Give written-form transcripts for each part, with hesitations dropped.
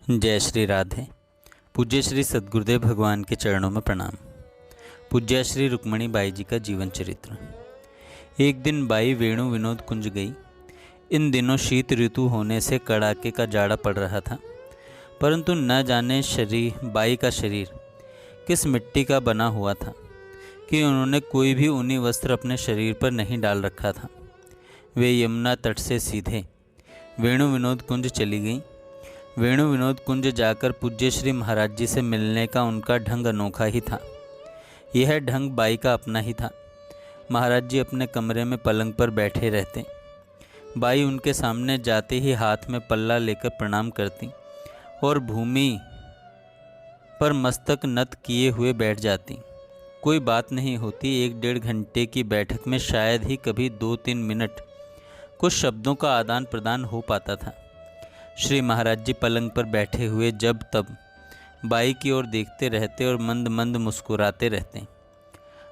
जय श्री राधे। पूज्य श्री सद्गुरुदेव भगवान के चरणों में प्रणाम। पूज्य श्री रुक्मणी बाई जी का जीवन चरित्र। एक दिन बाई वेणु विनोद कुंज गई। इन दिनों शीत ऋतु होने से कड़ाके का जाड़ा पड़ रहा था, परंतु न जाने बाई का शरीर किस मिट्टी का बना हुआ था कि उन्होंने कोई भी ऊनी वस्त्र अपने शरीर पर नहीं डाल रखा था। वे यमुना तट से सीधे वेणु विनोद कुंज चली गईं। वेणु विनोद कुंज जाकर पूज्य श्री महाराज जी से मिलने का उनका ढंग अनोखा ही था। यह ढंग बाई का अपना ही था। महाराज जी अपने कमरे में पलंग पर बैठे रहते। बाई उनके सामने जाते ही हाथ में पल्ला लेकर प्रणाम करती और भूमि पर मस्तक नत किए हुए बैठ जाती। कोई बात नहीं होती। 1-1.5 घंटे की बैठक में शायद ही कभी 2-3 मिनट कुछ शब्दों का आदान प्रदान हो पाता था। श्री महाराज जी पलंग पर बैठे हुए जब तब बाई की ओर देखते रहते और मंद मंद मुस्कुराते रहते।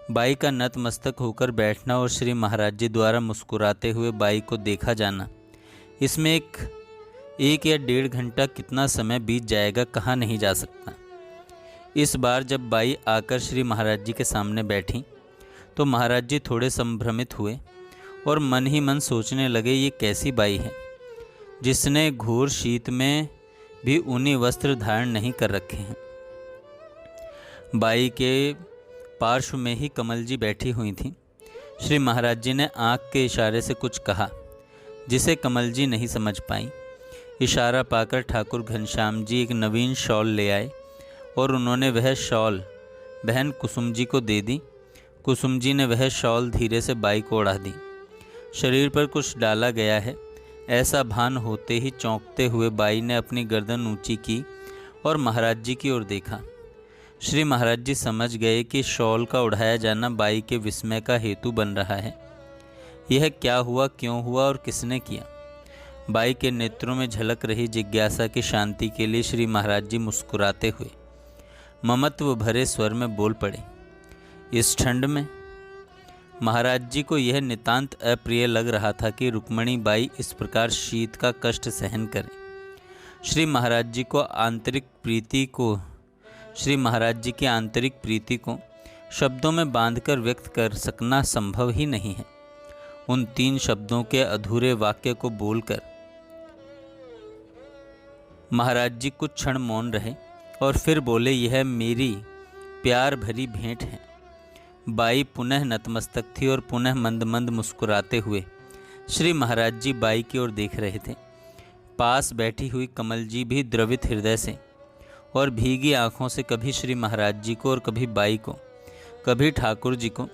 बाई का नतमस्तक होकर बैठना और श्री महाराज जी द्वारा मुस्कुराते हुए बाई को देखा जाना, इसमें एक या 1.5 घंटा कितना समय बीत जाएगा कहा नहीं जा सकता। इस बार जब बाई आकर श्री महाराज जी के सामने बैठी तो महाराज जी थोड़े संभ्रमित हुए और मन ही मन सोचने लगे, ये कैसी बाई है जिसने घोर शीत में भी ऊनी वस्त्र धारण नहीं कर रखे हैं। बाई के पार्श्व में ही कमल जी बैठी हुई थीं। श्री महाराज जी ने आंख के इशारे से कुछ कहा जिसे कमल जी नहीं समझ पाई। इशारा पाकर ठाकुर घनश्याम जी एक नवीन शॉल ले आए और उन्होंने वह शॉल बहन कुसुम जी को दे दी। कुसुम जी ने वह शॉल धीरे से बाई को ओढ़ा दी। शरीर पर कुछ डाला गया है ऐसा भान होते ही चौंकते हुए बाई ने अपनी गर्दन ऊंची की और महाराज जी की ओर देखा। श्री महाराज जी समझ गए कि शॉल का उड़ाया जाना बाई के विस्मय का हेतु बन रहा है। यह क्या हुआ, क्यों हुआ और किसने किया? बाई के नेत्रों में झलक रही जिज्ञासा की शांति के लिए श्री महाराज जी मुस्कुराते हुए ममत्व भरे स्वर में बोल पड़े। इस ठंड में महाराज जी को यह नितांत अप्रिय लग रहा था कि रुक्मणी बाई इस प्रकार शीत का कष्ट सहन करे। श्री महाराज जी की आंतरिक प्रीति को शब्दों में बांधकर व्यक्त कर सकना संभव ही नहीं है। उन 3 शब्दों के अधूरे वाक्य को बोलकर महाराज जी कुछ क्षण मौन रहे और फिर बोले, यह मेरी प्यार भरी भेंट है। बाई पुनः नतमस्तक थी और पुनः मंद मंद मुस्कुराते हुए श्री महाराज जी बाई की ओर देख रहे थे। पास बैठी हुई कमल जी भी द्रवित हृदय से और भीगी आंखों से कभी श्री महाराज जी को और कभी बाई को, कभी ठाकुर जी को,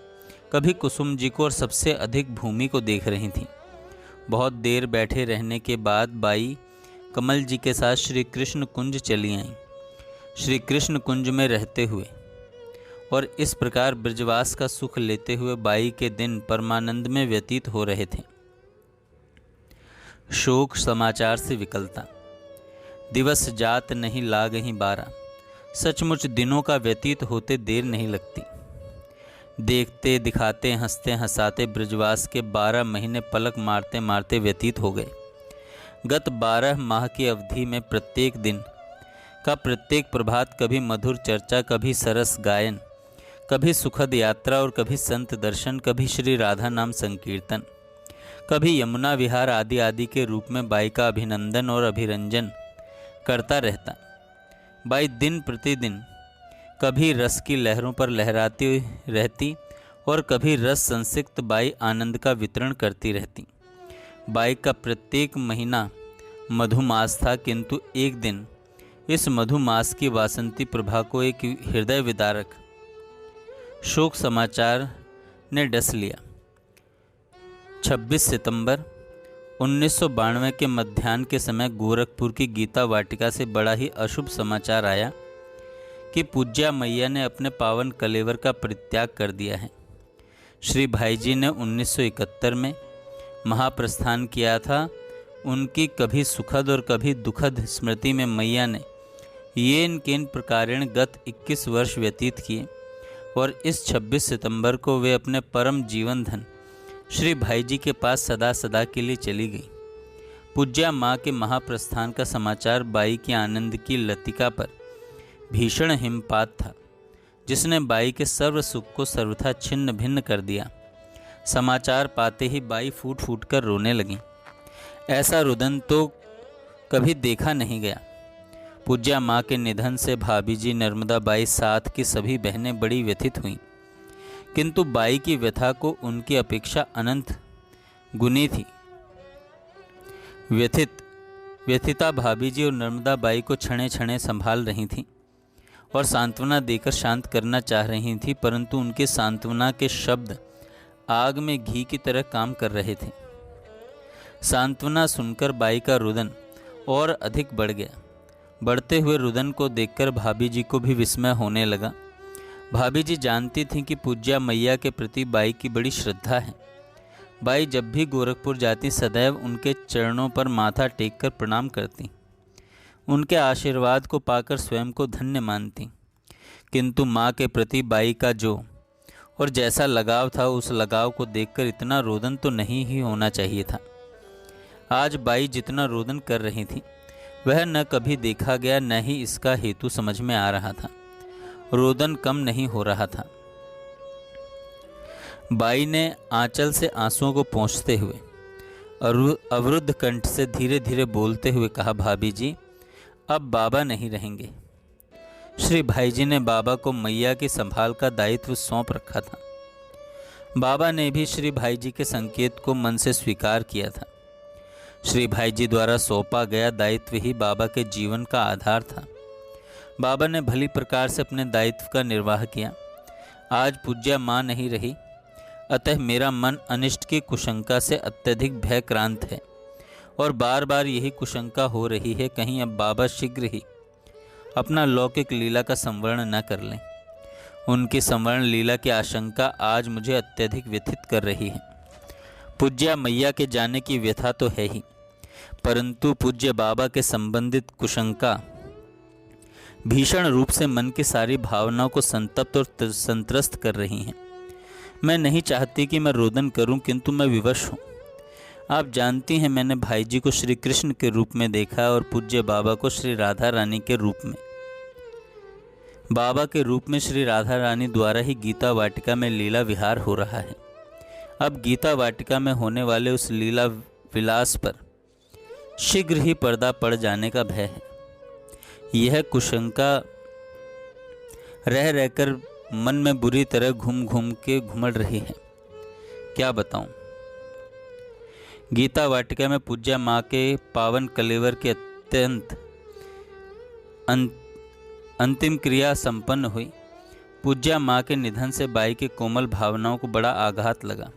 कभी कुसुम जी को और सबसे अधिक भूमि को देख रही थीं। बहुत देर बैठे रहने के बाद बाई कमल जी के साथ श्री कृष्ण कुंज चली आईं। श्री कृष्ण कुंज में रहते हुए और इस प्रकार ब्रजवास का सुख लेते हुए बाई के दिन परमानंद में व्यतीत हो रहे थे। शोक समाचार से विकलता। दिवस जात नहीं लागहीं 12। सचमुच दिनों का व्यतीत होते देर नहीं लगती। देखते दिखाते हंसते हंसाते ब्रजवास के 12 महीने पलक मारते मारते व्यतीत हो गए। गत 12 माह की अवधि में प्रत्येक दिन का प्रत्येक प्रभात कभी मधुर चर्चा, कभी सरस गायन, कभी सुखद यात्रा और कभी संत दर्शन, कभी श्री राधा नाम संकीर्तन, कभी यमुना विहार आदि आदि के रूप में बाई का अभिनंदन और अभिरंजन करता रहता। बाई दिन प्रतिदिन कभी रस की लहरों पर लहराती रहती और कभी रस संसिक्त बाई आनंद का वितरण करती रहती। बाई का प्रत्येक महीना मधुमास था, किंतु एक दिन इस मधुमास की वासंती प्रभा को एक हृदय विदारक शोक समाचार ने डस लिया। 26 सितंबर 1992 के मध्याह्न के समय गोरखपुर की गीता वाटिका से बड़ा ही अशुभ समाचार आया कि पूज्या मैया ने अपने पावन कलेवर का परित्याग कर दिया है। श्री भाई जी ने 1971 में महाप्रस्थान किया था। उनकी कभी सुखद और कभी दुखद स्मृति में मैया ने येन केन प्रकारेण गत 21 वर्ष व्यतीत किए और इस 26 सितंबर को वे अपने परम जीवन धन श्री भाई जी के पास सदा सदा के लिए चली गई। पूज्या माँ के महाप्रस्थान का समाचार बाई की आनंद की लतिका पर भीषण हिमपात था, जिसने बाई के सर्व सुख को सर्वथा छिन्न भिन्न कर दिया। समाचार पाते ही बाई फूट फूट कर रोने लगी। ऐसा रुदन तो कभी देखा नहीं गया। पूज्या माँ के निधन से भाभी जी, नर्मदा बाई, साथ की सभी बहनें बड़ी व्यथित हुईं, किंतु बाई की व्यथा को उनकी अपेक्षा अनंत गुनी थी। व्यथिता भाभी जी और नर्मदा बाई को क्षणे क्षणे संभाल रही थीं और सांत्वना देकर शांत करना चाह रही थीं, परंतु उनके सांत्वना के शब्द आग में घी की तरह काम कर रहे थे। सांत्वना सुनकर बाई का रुदन और अधिक बढ़ गया। बढ़ते हुए रुदन को देखकर भाभी जी को भी विस्मय होने लगा। भाभी जी जानती थीं कि पूज्या मैया के प्रति बाई की बड़ी श्रद्धा है। बाई जब भी गोरखपुर जाती सदैव उनके चरणों पर माथा टेककर प्रणाम करती, उनके आशीर्वाद को पाकर स्वयं को धन्य मानती। किंतु माँ के प्रति बाई का जो और जैसा लगाव था, उस लगाव को देखकर इतना रोदन तो नहीं ही होना चाहिए था। आज बाई जितना रोदन कर रही थी वह न कभी देखा गया, न ही इसका हेतु समझ में आ रहा था। रोदन कम नहीं हो रहा था। बाई ने आंचल से आंसुओं को पोंछते हुए अवरुद्ध कंठ से धीरे धीरे बोलते हुए कहा, भाभी जी, अब बाबा नहीं रहेंगे। श्री भाई जी ने बाबा को मैया की संभाल का दायित्व सौंप रखा था। बाबा ने भी श्री भाई जी के संकेत को मन से स्वीकार किया था। श्री भाई जी द्वारा सौंपा गया दायित्व ही बाबा के जीवन का आधार था। बाबा ने भली प्रकार से अपने दायित्व का निर्वाह किया। आज पूज्या माँ नहीं रही, अतः मेरा मन अनिष्ट की कुशंका से अत्यधिक भयक्रांत है और बार बार यही कुशंका हो रही है, कहीं अब बाबा शीघ्र ही अपना लौकिक लीला का संवरण न कर लें। उनकी संवरण लीला की आशंका आज मुझे अत्यधिक व्यथित कर रही है। पूज्या मैया के जाने की व्यथा तो है ही, परंतु पूज्य बाबा के संबंधित कुशंका भीषण रूप से मन की सारी भावनाओं को संतप्त और संत्रस्त कर रही हैं। मैं नहीं चाहती कि मैं रोदन करूं, किंतु मैं विवश हूं। आप जानती हैं, मैंने भाई जी को श्री कृष्ण के रूप में देखा और पूज्य बाबा को श्री राधा रानी के रूप में। बाबा के रूप में श्री राधा रानी द्वारा ही गीता वाटिका में लीला विहार हो रहा है। अब गीता वाटिका में होने वाले उस लीला विलास पर शीघ्र ही पर्दा पड़ जाने का भय है। यह कुशंका रह रहकर मन में बुरी तरह घूम घूम के घुमड़ रही है। क्या बताऊं? गीता वाटिका में पूज्या माँ के पावन कलेवर के अत्यंत अंतिम क्रिया संपन्न हुई। पूज्या माँ के निधन से बाई के कोमल भावनाओं को बड़ा आघात लगा।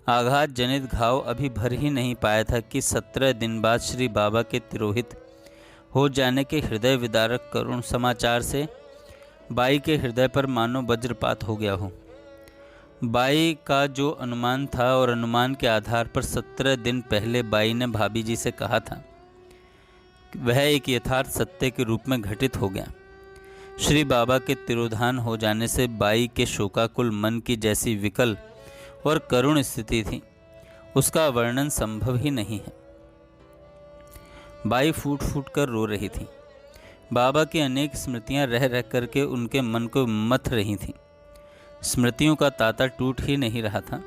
आघात जनित घाव अभी भर ही नहीं पाया था कि 17 दिन बाद श्री बाबा के तिरोहित हो जाने के हृदय विदारक करुण समाचार से बाई के हृदय पर मानो वज्रपात हो गया हो। बाई का जो अनुमान था और अनुमान के आधार पर 17 दिन पहले बाई ने भाभी जी से कहा था, वह एक यथार्थ सत्य के रूप में घटित हो गया। श्री बाबा के तिरोधान हो जाने से बाई के शोकाकुल मन की जैसी विकल और करुण स्थिति थी, उसका वर्णन संभव ही नहीं है। बाई फूट फूट कर रो रही थी। बाबा की अनेक स्मृतियां रह रह करके उनके मन को मथ रही थीं। स्मृतियों का तांता टूट ही नहीं रहा था।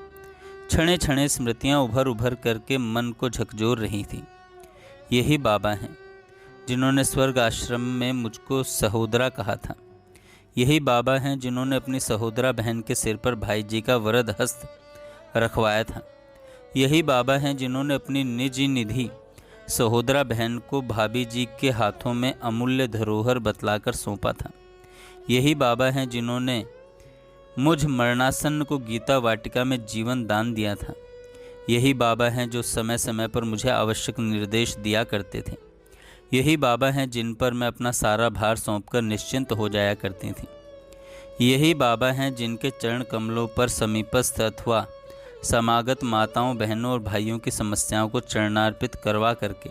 क्षणे क्षणे स्मृतियां उभर उभर करके मन को झकझोर रही थीं। यही बाबा हैं जिन्होंने स्वर्ग आश्रम में मुझको सहोदरा कहा था। यही बाबा हैं जिन्होंने अपनी सहोदरा बहन के सिर पर भाई जी का वरद हस्त रखवाया था। यही बाबा हैं जिन्होंने अपनी निजी निधि सहोदरा बहन को भाभी जी के हाथों में अमूल्य धरोहर बतलाकर सौंपा था। यही बाबा हैं जिन्होंने मुझ मरणासन्न को गीता वाटिका में जीवन दान दिया था। यही बाबा हैं जो समय समय पर मुझे आवश्यक निर्देश दिया करते थे। यही बाबा हैं जिन पर मैं अपना सारा भार सौंपकर निश्चिंत हो जाया करती थी। यही बाबा हैं जिनके चरण कमलों पर समीपस्थ अथवा समागत माताओं, बहनों और भाइयों की समस्याओं को चरणार्पित करवा करके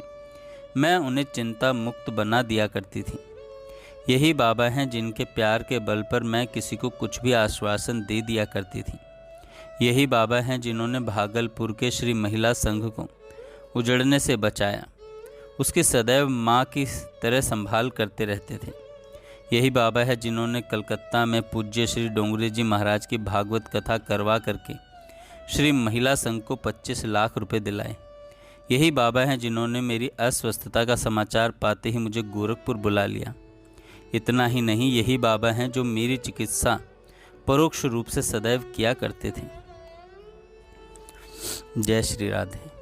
मैं उन्हें चिंता मुक्त बना दिया करती थी। यही बाबा हैं जिनके प्यार के बल पर मैं किसी को कुछ भी आश्वासन दे दिया करती थी। यही बाबा हैं जिन्होंने भागलपुर के श्री महिला संघ को उजड़ने से बचाया, उसकी सदैव माँ की तरह संभाल करते रहते थे। यही बाबा है जिन्होंने कलकत्ता में पूज्य श्री डोंगरे जी महाराज की भागवत कथा करवा करके श्री महिला संघ को 25 लाख रुपए दिलाए। यही बाबा हैं जिन्होंने मेरी अस्वस्थता का समाचार पाते ही मुझे गोरखपुर बुला लिया। इतना ही नहीं, यही बाबा हैं जो मेरी चिकित्सा परोक्ष रूप से सदैव किया करते थे। जय श्री राधे।